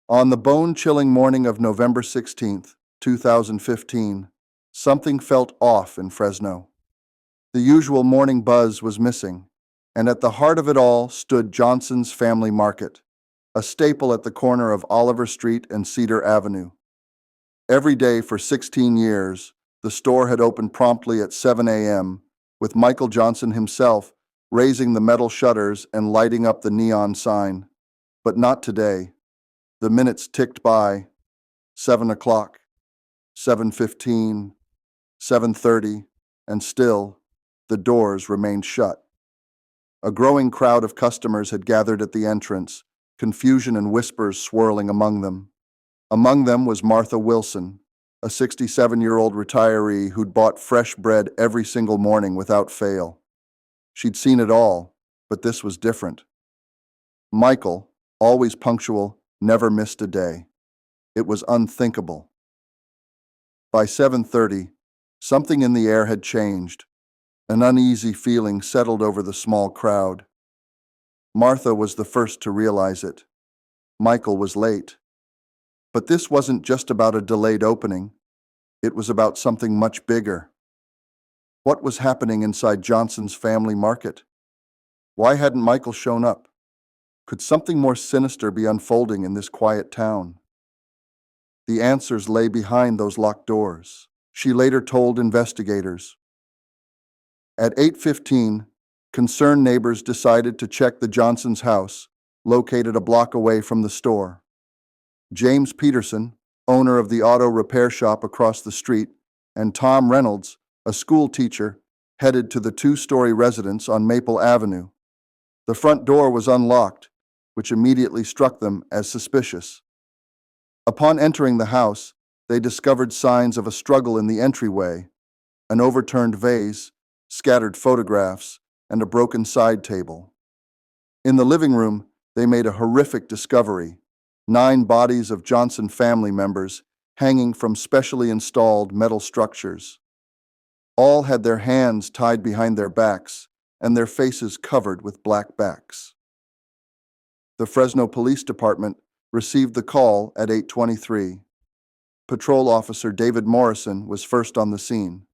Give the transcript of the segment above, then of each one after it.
On the bone-chilling morning of November 16th, 2015, something felt off in Fresno. The usual morning buzz was missing, and at the heart of it all stood Johnson's Family Market, a staple at the corner of Oliver Street and Cedar Avenue. Every day for 16 years, the store had opened promptly at 7 a.m., with Michael Johnson himself raising the metal shutters and lighting up the neon sign. But not today. The minutes ticked by. 7 o'clock, 7:15, 7:30, and still, the doors remained shut. A growing crowd of customers had gathered at the entrance, confusion and whispers swirling among them. Among them was Martha Wilson, a 67-year-old retiree who'd bought fresh bread every single morning without fail. She'd seen it all, but this was different. Michael, always punctual, never missed a day. It was unthinkable. By 7:30, something in the air had changed. An uneasy feeling settled over the small crowd. Martha was the first to realize it. Michael was late. But this wasn't just about a delayed opening. It was about something much bigger. What was happening inside Johnson's Family Market? Why hadn't Michael shown up? Could something more sinister be unfolding in this quiet town? The answers lay behind those locked doors, she later told investigators. At 8:15, concerned neighbors decided to check the Johnsons' house, located a block away from the store. James Peterson, owner of the auto repair shop across the street, and Tom Reynolds, a school teacher, headed to the two-story residence on Maple Avenue. The front door was unlocked, which immediately struck them as suspicious. Upon entering the house, they discovered signs of a struggle in the entryway, an overturned vase, scattered photographs, and a broken side table. In the living room, they made a horrific discovery: 9 bodies of Johnson family members hanging from specially installed metal structures. All had their hands tied behind their backs and their faces covered with black backs. The Fresno Police Department received the call at 8:23. Patrol Officer David Morrison was first on the scene.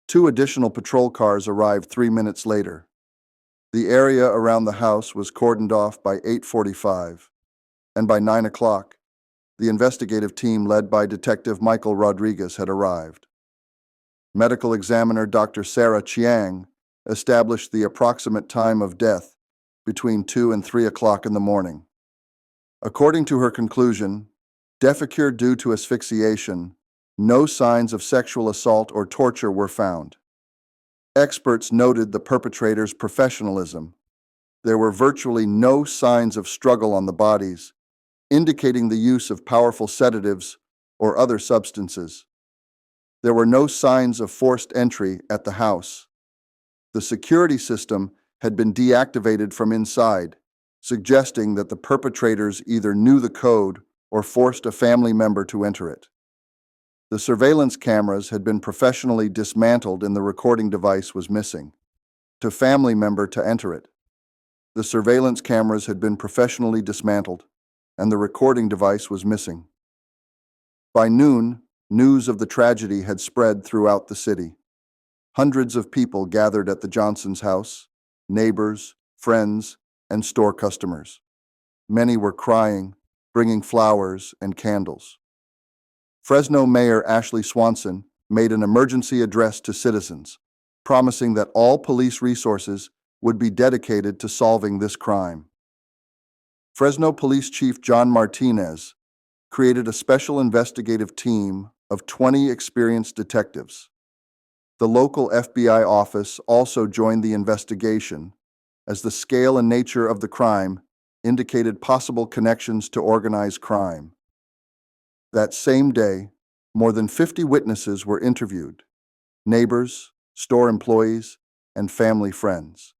2 additional patrol cars arrived 3 minutes later. The area around the house was cordoned off by 8:45, and by 9 o'clock, the investigative team led by Detective Michael Rodriguez had arrived. Medical examiner Dr. Sarah Chiang established the approximate time of death between 2 and 3 o'clock in the morning. According to her conclusion, death occurred due to asphyxiation. No signs of sexual assault or torture were found. Experts noted the perpetrator's professionalism. There were virtually no signs of struggle on the bodies, indicating the use of powerful sedatives or other substances. There were no signs of forced entry at the house. The security system had been deactivated from inside, suggesting that the perpetrators either knew the code or forced a family member to enter it. The surveillance cameras had been professionally dismantled and the recording device was missing. To family member to enter it. The surveillance cameras had been professionally dismantled and the recording device was missing. By noon, news of the tragedy had spread throughout the city. Hundreds of people gathered at the Johnsons' house, neighbors, friends, and store customers. Many were crying, bringing flowers and candles. Fresno Mayor Ashley Swanson made an emergency address to citizens, promising that all police resources would be dedicated to solving this crime. Fresno Police Chief John Martinez created a special investigative team of 20 experienced detectives. The local FBI office also joined the investigation, as the scale and nature of the crime indicated possible connections to organized crime. That same day, more than 50 witnesses were interviewed: neighbors, store employees, and family friends.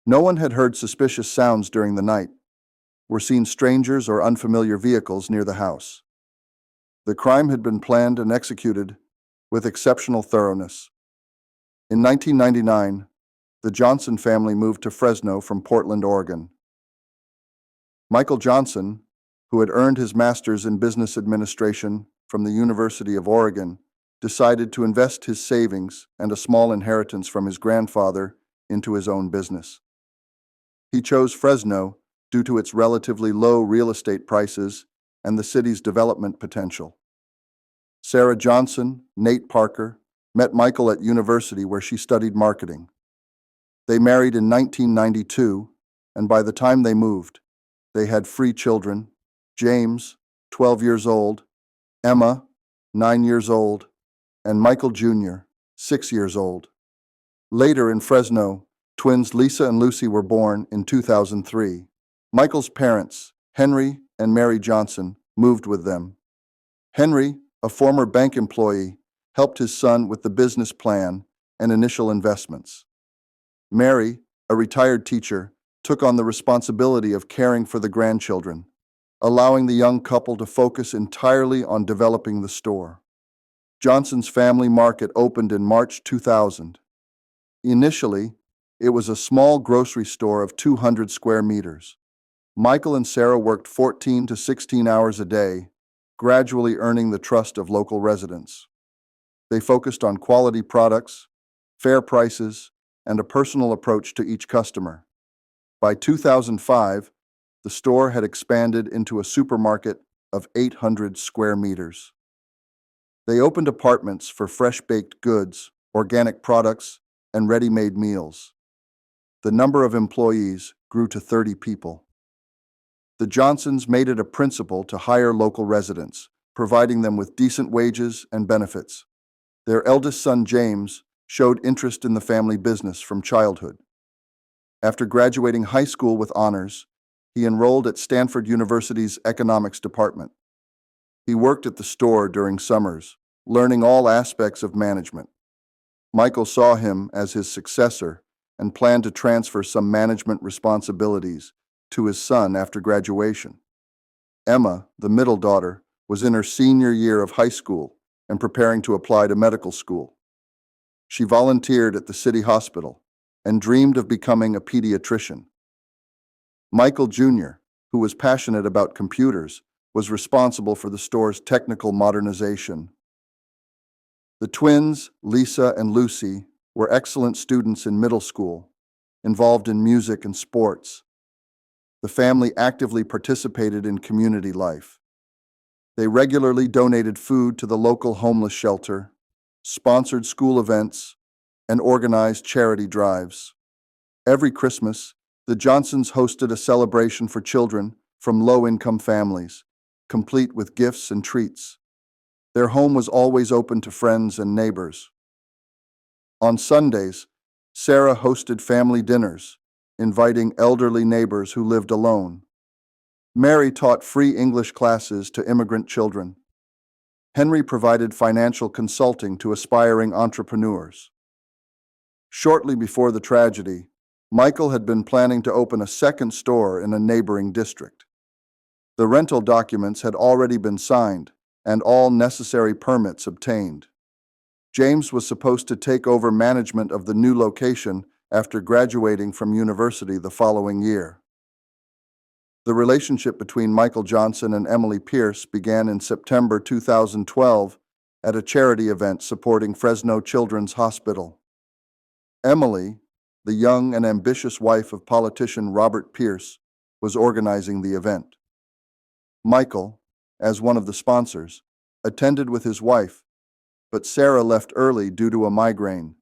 No one had heard suspicious sounds during the night, were seen strangers or unfamiliar vehicles near the house. The crime had been planned and executed with exceptional thoroughness. In 1999, the Johnson family moved to Fresno from Portland, Oregon. Michael Johnson, who had earned his master's in business administration from the University of Oregon, decided to invest his savings and a small inheritance from his grandfather into his own business. He chose Fresno due to its relatively low real estate prices and the city's development potential. Sarah Johnson, Nate Parker, met Michael at university where she studied marketing. They married in 1992, and by the time they moved, they had 3 children: James, 12 years old, Emma, 9 years old, and Michael Jr., 6 years old. Later in Fresno, twins Lisa and Lucy were born in 2003. Michael's parents, Henry and Mary Johnson, moved with them. Henry, a former bank employee, helped his son with the business plan and initial investments. Mary, a retired teacher, took on the responsibility of caring for the grandchildren, allowing the young couple to focus entirely on developing the store. Johnson's Family Market opened in March 2000. Initially, it was a small grocery store of 200 square meters. Michael and Sarah worked 14 to 16 hours a day, gradually earning the trust of local residents. They focused on quality products, fair prices, and a personal approach to each customer. By 2005, the store had expanded into a supermarket of 800 square meters. They opened apartments for fresh-baked goods, organic products, and ready-made meals. The number of employees grew to 30 people. The Johnsons made it a principle to hire local residents, providing them with decent wages and benefits. Their eldest son, James, showed interest in the family business from childhood. After graduating high school with honors, he enrolled at Stanford University's economics department. He worked at the store during summers, learning all aspects of management. Michael saw him as his successor and planned to transfer some management responsibilities to his son after graduation. Emma, the middle daughter, was in her senior year of high school and preparing to apply to medical school. She volunteered at the city hospital and dreamed of becoming a pediatrician. Michael Jr., who was passionate about computers, was responsible for the store's technical modernization. The twins, Lisa and Lucy, were excellent students in middle school, involved in music and sports. The family actively participated in community life. They regularly donated food to the local homeless shelter, sponsored school events, and organized charity drives. Every Christmas, the Johnsons hosted a celebration for children from low-income families, complete with gifts and treats. Their home was always open to friends and neighbors. On Sundays, Sarah hosted family dinners, inviting elderly neighbors who lived alone. Mary taught free English classes to immigrant children. Henry provided financial consulting to aspiring entrepreneurs. Shortly before the tragedy, Michael had been planning to open a second store in a neighboring district. The rental documents had already been signed and all necessary permits obtained. James was supposed to take over management of the new location after graduating from university the following year. The relationship between Michael Johnson and Emily Pierce began in September 2012 at a charity event supporting Fresno Children's Hospital. Emily, the young and ambitious wife of politician Robert Pierce, was organizing the event. Michael, as one of the sponsors, attended with his wife, but Sarah left early due to a migraine.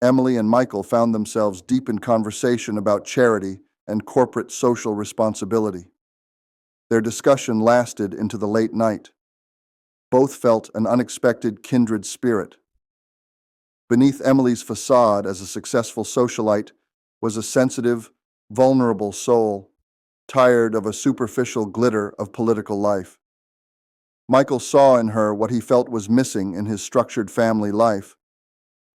Emily and Michael found themselves deep in conversation about charity and corporate social responsibility. Their discussion lasted into the late night. Both felt an unexpected kindred spirit. Beneath Emily's facade as a successful socialite was a sensitive, vulnerable soul, tired of a superficial glitter of political life. Michael saw in her what he felt was missing in his structured family life: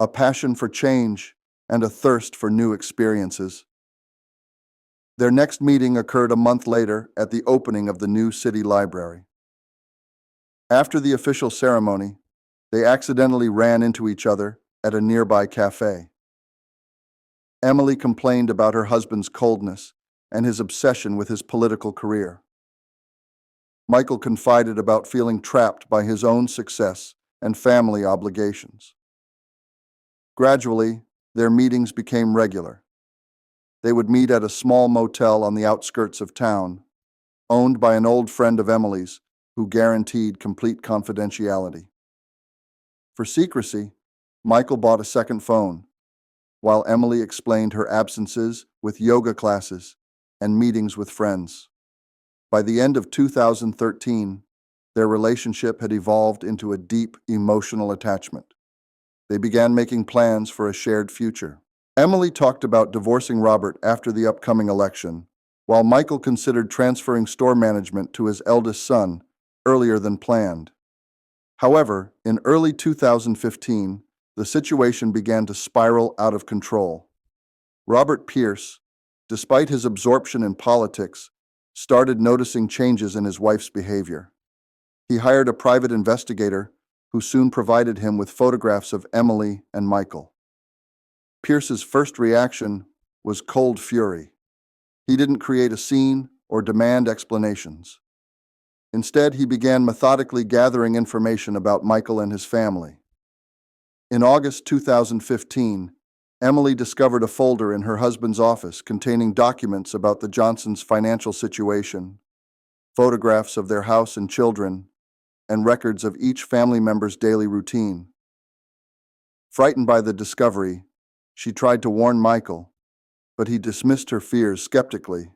a passion for change and a thirst for new experiences. Their next meeting occurred a month later at the opening of the new city library. After the official ceremony, they accidentally ran into each other at a nearby cafe. Emily complained about her husband's coldness and his obsession with his political career. Michael confided about feeling trapped by his own success and family obligations. Gradually, their meetings became regular. They would meet at a small motel on the outskirts of town, owned by an old friend of Emily's who guaranteed complete confidentiality. For secrecy, Michael bought a second phone, while Emily explained her absences with yoga classes and meetings with friends. By the end of 2013, their relationship had evolved into a deep emotional attachment. They began making plans for a shared future. Emily talked about divorcing Robert after the upcoming election, while Michael considered transferring store management to his eldest son earlier than planned. However, in early 2015, the situation began to spiral out of control. Robert Pierce, despite his absorption in politics, started noticing changes in his wife's behavior. He hired a private investigator who soon provided him with photographs of Emily and Michael. Pierce's first reaction was cold fury. He didn't create a scene or demand explanations. Instead, he began methodically gathering information about Michael and his family. In August 2015, Emily discovered a folder in her husband's office containing documents about the Johnsons' financial situation, photographs of their house and children, and records of each family member's daily routine. Frightened by the discovery, she tried to warn Michael, but he dismissed her fears skeptically,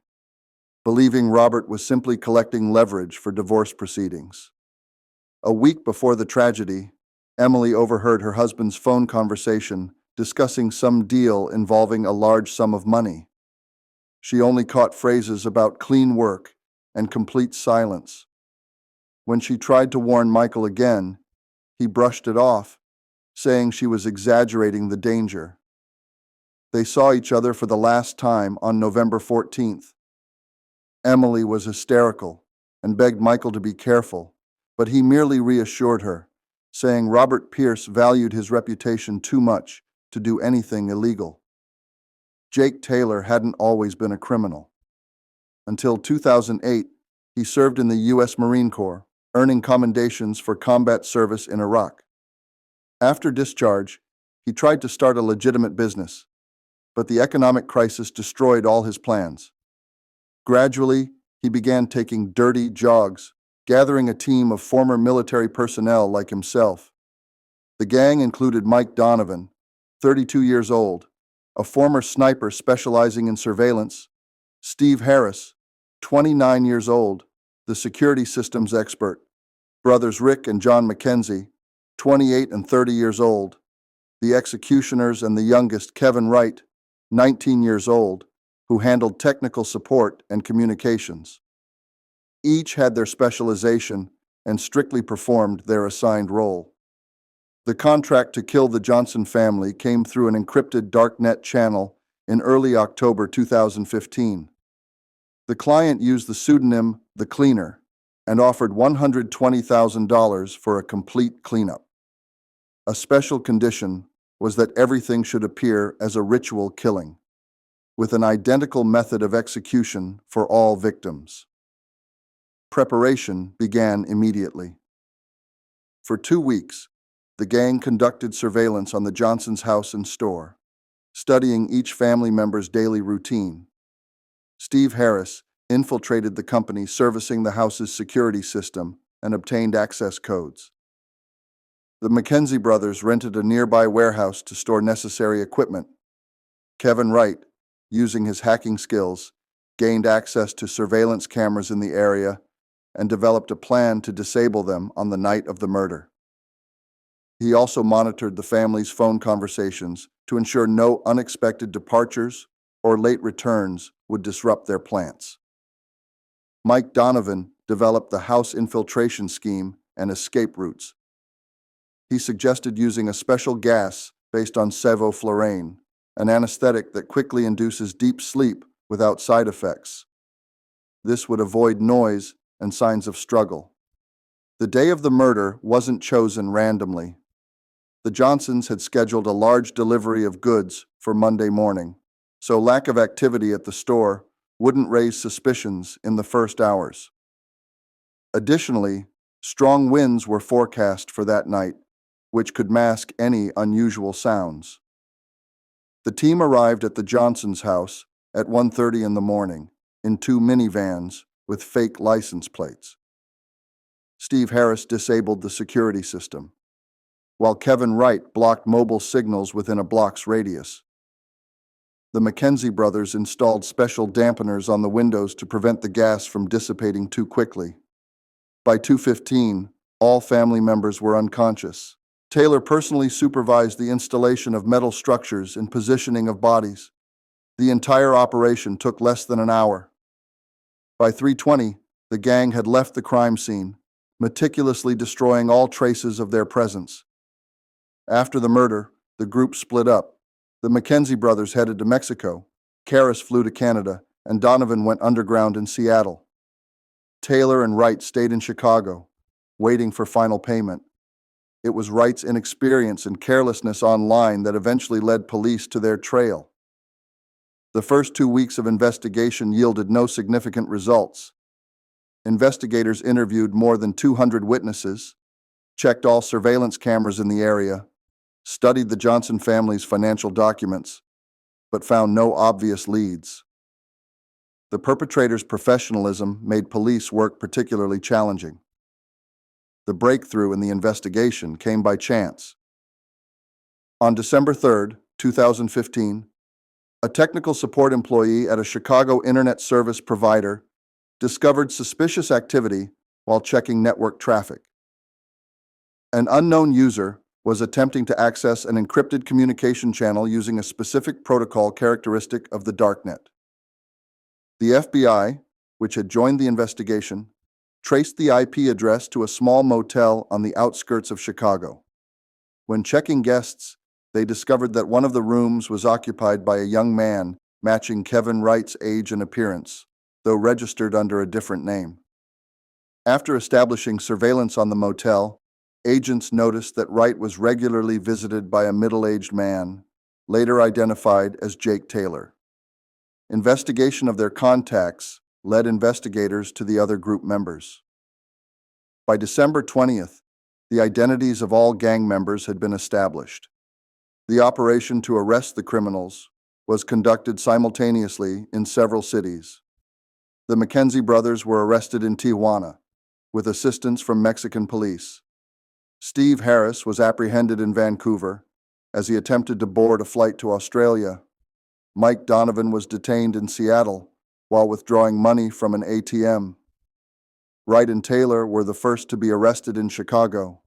believing Robert was simply collecting leverage for divorce proceedings. A week before the tragedy, Emily overheard her husband's phone conversation discussing some deal involving a large sum of money. She only caught phrases about clean work and complete silence. When she tried to warn Michael again, he brushed it off, saying she was exaggerating the danger. They saw each other for the last time on November 14th. Emily was hysterical and begged Michael to be careful, but he merely reassured her, saying Robert Pierce valued his reputation too much to do anything illegal. Jake Taylor hadn't always been a criminal. Until 2008, he served in the U.S. Marine Corps, earning commendations for combat service in Iraq. After discharge, he tried to start a legitimate business, but the economic crisis destroyed all his plans. Gradually, he began taking dirty jogs, gathering a team of former military personnel like himself. The gang included Mike Donovan, 32 years old, a former sniper specializing in surveillance, Steve Harris, 29 years old, the security systems expert, brothers Rick and John McKenzie, 28 and 30 years old, the executioners, and the youngest, Kevin Wright, 19 years old, who handled technical support and communications. Each had their specialization and strictly performed their assigned role. The contract to kill the Johnson family came through an encrypted darknet channel in early October 2015. The client used the pseudonym The Cleaner and offered $120,000 for a complete cleanup. A special condition was that everything should appear as a ritual killing, with an identical method of execution for all victims. Preparation began immediately. For 2 weeks, the gang conducted surveillance on the Johnsons' house and store, studying each family member's daily routine. Steve Harris infiltrated the company servicing the house's security system and obtained access codes. The McKenzie brothers rented a nearby warehouse to store necessary equipment. Kevin Wright, using his hacking skills, gained access to surveillance cameras in the area and developed a plan to disable them on the night of the murder. He also monitored the family's phone conversations to ensure no unexpected departures or late returns would disrupt their plans. Mike Donovan developed the house infiltration scheme and escape routes. He suggested using a special gas based on sevoflurane, an anesthetic that quickly induces deep sleep without side effects. This would avoid noise and signs of struggle. The day of the murder wasn't chosen randomly. The Johnsons had scheduled a large delivery of goods for Monday morning, so lack of activity at the store wouldn't raise suspicions in the first hours. Additionally, strong winds were forecast for that night, which could mask any unusual sounds. The team arrived at the Johnsons' house at 1:30 in the morning in two minivans with fake license plates. Steve Harris disabled the security system, while Kevin Wright blocked mobile signals within a block's radius. The Mackenzie brothers installed special dampeners on the windows to prevent the gas from dissipating too quickly. By 2:15, all family members were unconscious. Taylor personally supervised the installation of metal structures and positioning of bodies. The entire operation took less than an hour. By 3:20, the gang had left the crime scene, meticulously destroying all traces of their presence. After the murder, the group split up. The Mackenzie brothers headed to Mexico, Karras flew to Canada, and Donovan went underground in Seattle. Taylor and Wright stayed in Chicago, waiting for final payment. It was Wright's inexperience and carelessness online that eventually led police to their trail. The first 2 weeks of investigation yielded no significant results. Investigators interviewed more than 200 witnesses, checked all surveillance cameras in the area, studied the Johnson family's financial documents, but found no obvious leads. The perpetrator's professionalism made police work particularly challenging. The breakthrough in the investigation came by chance. On December 3, 2015, a technical support employee at a Chicago internet service provider discovered suspicious activity while checking network traffic. An unknown user was attempting to access an encrypted communication channel using a specific protocol characteristic of the darknet. The FBI, which had joined the investigation, traced the IP address to a small motel on the outskirts of Chicago. When checking guests, they discovered that one of the rooms was occupied by a young man matching Kevin Wright's age and appearance, though registered under a different name. After establishing surveillance on the motel, agents noticed that Wright was regularly visited by a middle-aged man, later identified as Jake Taylor. Investigation of their contacts led investigators to the other group members. By December 20th, the identities of all gang members had been established. The operation to arrest the criminals was conducted simultaneously in several cities. The Mackenzie brothers were arrested in Tijuana, with assistance from Mexican police. Steve Harris was apprehended in Vancouver as he attempted to board a flight to Australia. Mike Donovan was detained in Seattle while withdrawing money from an ATM. Wright and Taylor were the first to be arrested in Chicago.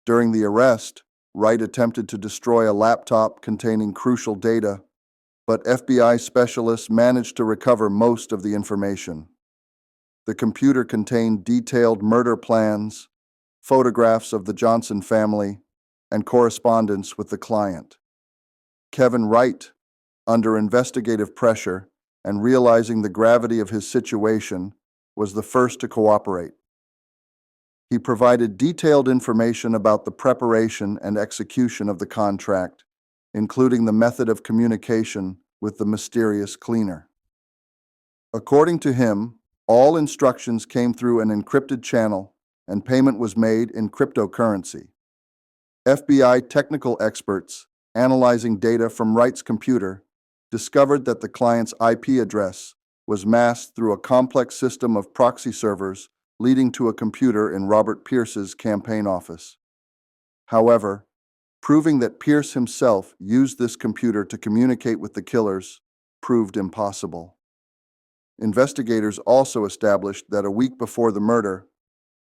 During the arrest, Wright attempted to destroy a laptop containing crucial data, but FBI specialists managed to recover most of the information. The computer contained detailed murder plans, photographs of the Johnson family, and correspondence with the client. Kevin Wright, under investigative pressure and realizing the gravity of his situation, was the first to cooperate. He provided detailed information about the preparation and execution of the contract, including the method of communication with the mysterious cleaner. According to him, all instructions came through an encrypted channel and payment was made in cryptocurrency. FBI technical experts, analyzing data from Wright's computer, discovered that the client's IP address was masked through a complex system of proxy servers leading to a computer in Robert Pierce's campaign office. However, proving that Pierce himself used this computer to communicate with the killers proved impossible. Investigators also established that a week before the murder,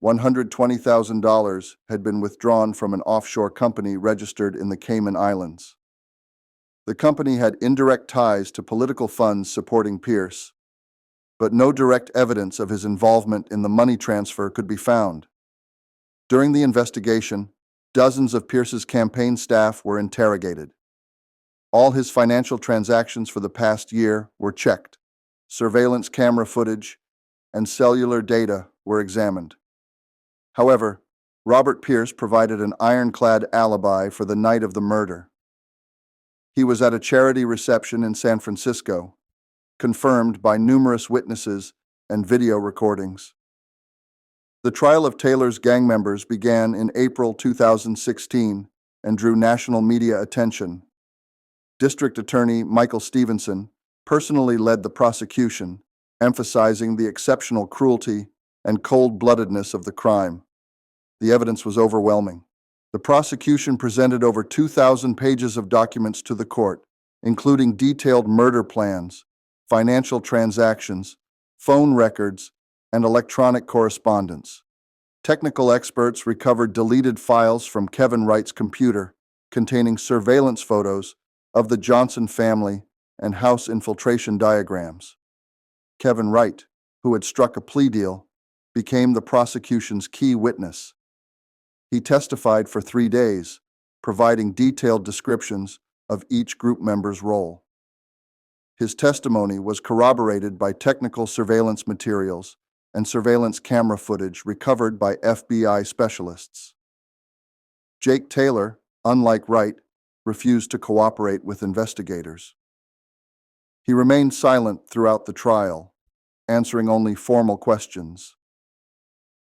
$120,000 had been withdrawn from an offshore company registered in the Cayman Islands. The company had indirect ties to political funds supporting Pierce, but no direct evidence of his involvement in the money transfer could be found. During the investigation, dozens of Pierce's campaign staff were interrogated. All his financial transactions for the past year were checked. Surveillance camera footage and cellular data were examined. However, Robert Pierce provided an ironclad alibi for the night of the murder. He was at a charity reception in San Francisco, confirmed by numerous witnesses and video recordings. The trial of Taylor's gang members began in April 2016 and drew national media attention. District Attorney Michael Stevenson personally led the prosecution, emphasizing the exceptional cruelty and cold-bloodedness of the crime. The evidence was overwhelming. The prosecution presented over 2,000 pages of documents to the court, including detailed murder plans, financial transactions, phone records, and electronic correspondence. Technical experts recovered deleted files from Kevin Wright's computer containing surveillance photos of the Johnson family and house infiltration diagrams. Kevin Wright, who had struck a plea deal, became the prosecution's key witness. He testified for 3 days, providing detailed descriptions of each group member's role. His testimony was corroborated by technical surveillance materials and surveillance camera footage recovered by FBI specialists. Jake Taylor, unlike Wright, refused to cooperate with investigators. He remained silent throughout the trial, answering only formal questions.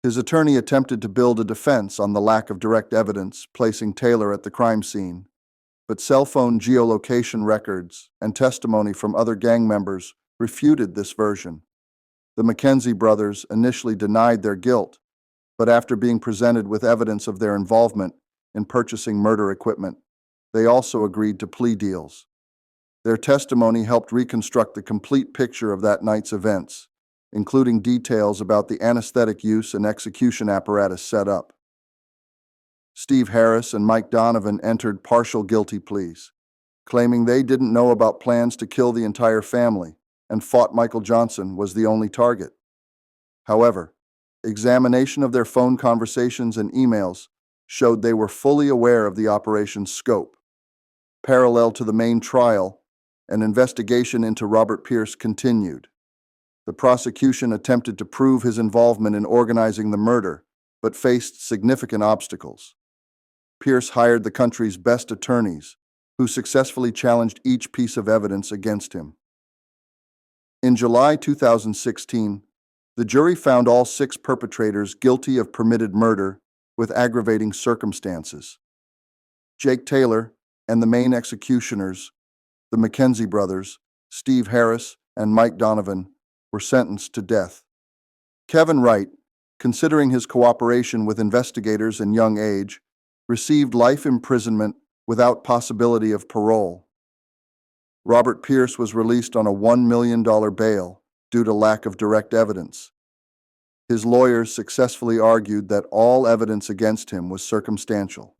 His attorney attempted to build a defense on the lack of direct evidence placing Taylor at the crime scene, but cell phone geolocation records and testimony from other gang members refuted this version. The McKenzie brothers initially denied their guilt, but after being presented with evidence of their involvement in purchasing murder equipment, they also agreed to plea deals. Their testimony helped reconstruct the complete picture of that night's events, including details about the anesthetic use and execution apparatus set up. Steve Harris and Mike Donovan entered partial guilty pleas, claiming they didn't know about plans to kill the entire family and thought Michael Johnson was the only target. However, examination of their phone conversations and emails showed they were fully aware of the operation's scope. Parallel to the main trial, an investigation into Robert Pierce continued. The prosecution attempted to prove his involvement in organizing the murder, but faced significant obstacles. Pierce hired the country's best attorneys, who successfully challenged each piece of evidence against him. In July 2016, the jury found all 6 perpetrators guilty of permitted murder with aggravating circumstances. Jake Taylor and the main executioners, the McKenzie brothers, Steve Harris and Mike Donovan, were sentenced to death. Kevin Wright, considering his cooperation with investigators and young age, received life imprisonment without possibility of parole. Robert Pierce was released on a $1 million bail due to lack of direct evidence. His lawyers successfully argued that all evidence against him was circumstantial.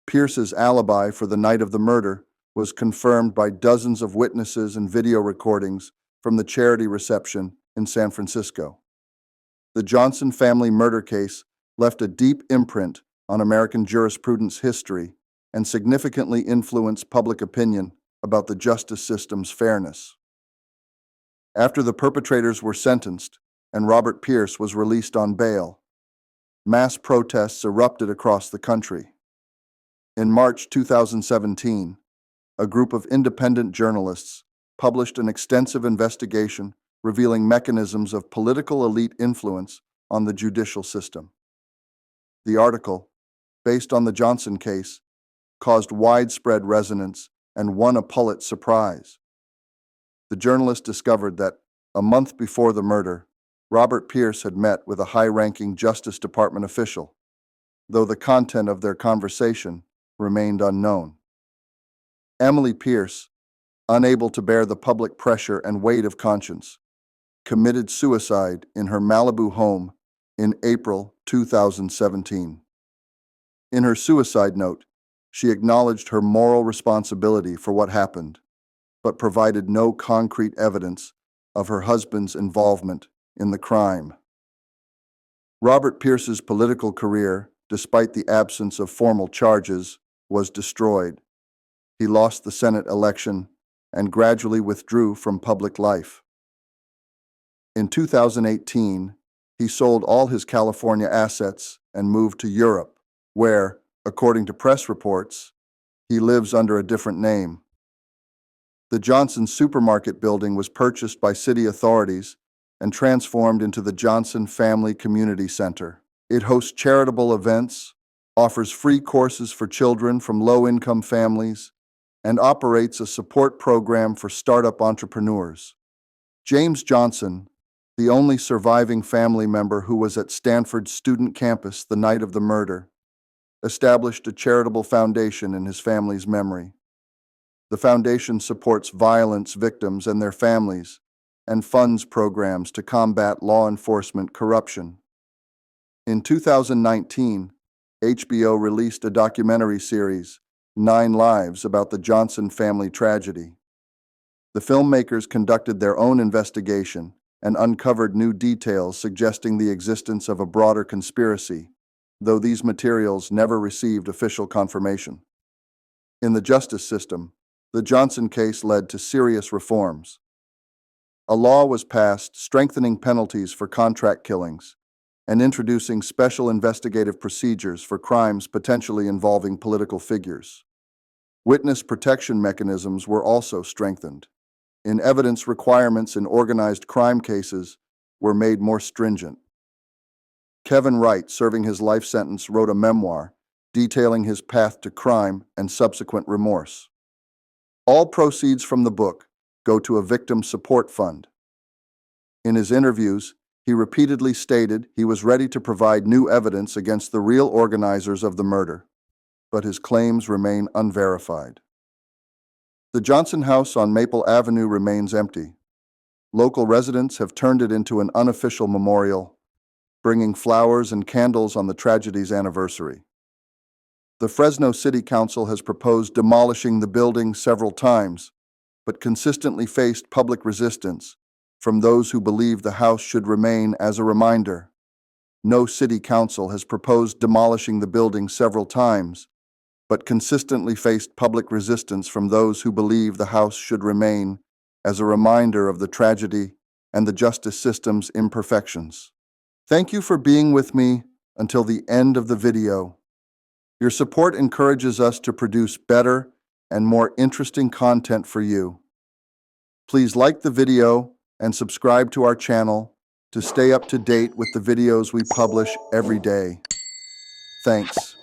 Pierce's alibi for the night of the murder was confirmed by dozens of witnesses and video recordings from the charity reception in San Francisco. The Johnson family murder case left a deep imprint on American jurisprudence history and significantly influenced public opinion about the justice system's fairness. After the perpetrators were sentenced and Robert Pierce was released on bail, mass protests erupted across the country. In March 2017, a group of independent journalists published an extensive investigation revealing mechanisms of political elite influence on the judicial system. The article, based on the Johnson case, caused widespread resonance and won a Pulitzer Prize. The journalist discovered that, a month before the murder, Robert Pierce had met with a high-ranking Justice Department official, though the content of their conversation remained unknown. Emily Pierce, unable to bear the public pressure and weight of conscience, committed suicide in her Malibu home in April 2017. In her suicide note, she acknowledged her moral responsibility for what happened, but provided no concrete evidence of her husband's involvement in the crime. Robert Pierce's political career, despite the absence of formal charges, was destroyed. He lost the Senate election and gradually withdrew from public life. In 2018, he sold all his California assets and moved to Europe, where, according to press reports, he lives under a different name. The Johnson supermarket building was purchased by city authorities and transformed into the Johnson Family Community Center. It hosts charitable events, offers free courses for children from low-income families, and operates a support program for startup entrepreneurs. James Johnson, the only surviving family member who was at Stanford's student campus the night of the murder, established a charitable foundation in his family's memory. The foundation supports violence victims and their families and funds programs to combat law enforcement corruption. In 2019, HBO released a documentary series, 9 Lives, about the Johnson family tragedy. The filmmakers conducted their own investigation and uncovered new details suggesting the existence of a broader conspiracy, though these materials never received official confirmation. In the justice system, the Johnson case led to serious reforms. A law was passed strengthening penalties for contract killings and introducing special investigative procedures for crimes potentially involving political figures. Witness protection mechanisms were also strengthened. Evidence requirements in organized crime cases were made more stringent. Kevin Wright, serving his life sentence, wrote a memoir detailing his path to crime and subsequent remorse. All proceeds from the book go to a victim support fund. In his interviews, he repeatedly stated he was ready to provide new evidence against the real organizers of the murder, but his claims remain unverified. The Johnson house on Maple Avenue remains empty. Local residents have turned it into an unofficial memorial, bringing flowers and candles on the tragedy's anniversary. The Fresno City Council has proposed demolishing the building several times, but consistently faced public resistance from those who believe the house should remain as a reminder. No city council has proposed demolishing the building several times, but consistently faced public resistance from those who believe the house should remain as a reminder of the tragedy and the justice system's imperfections. Thank you for being with me until the end of the video. Your support encourages us to produce better and more interesting content for you. Please like the video and subscribe to our channel to stay up to date with the videos we publish every day. Thanks.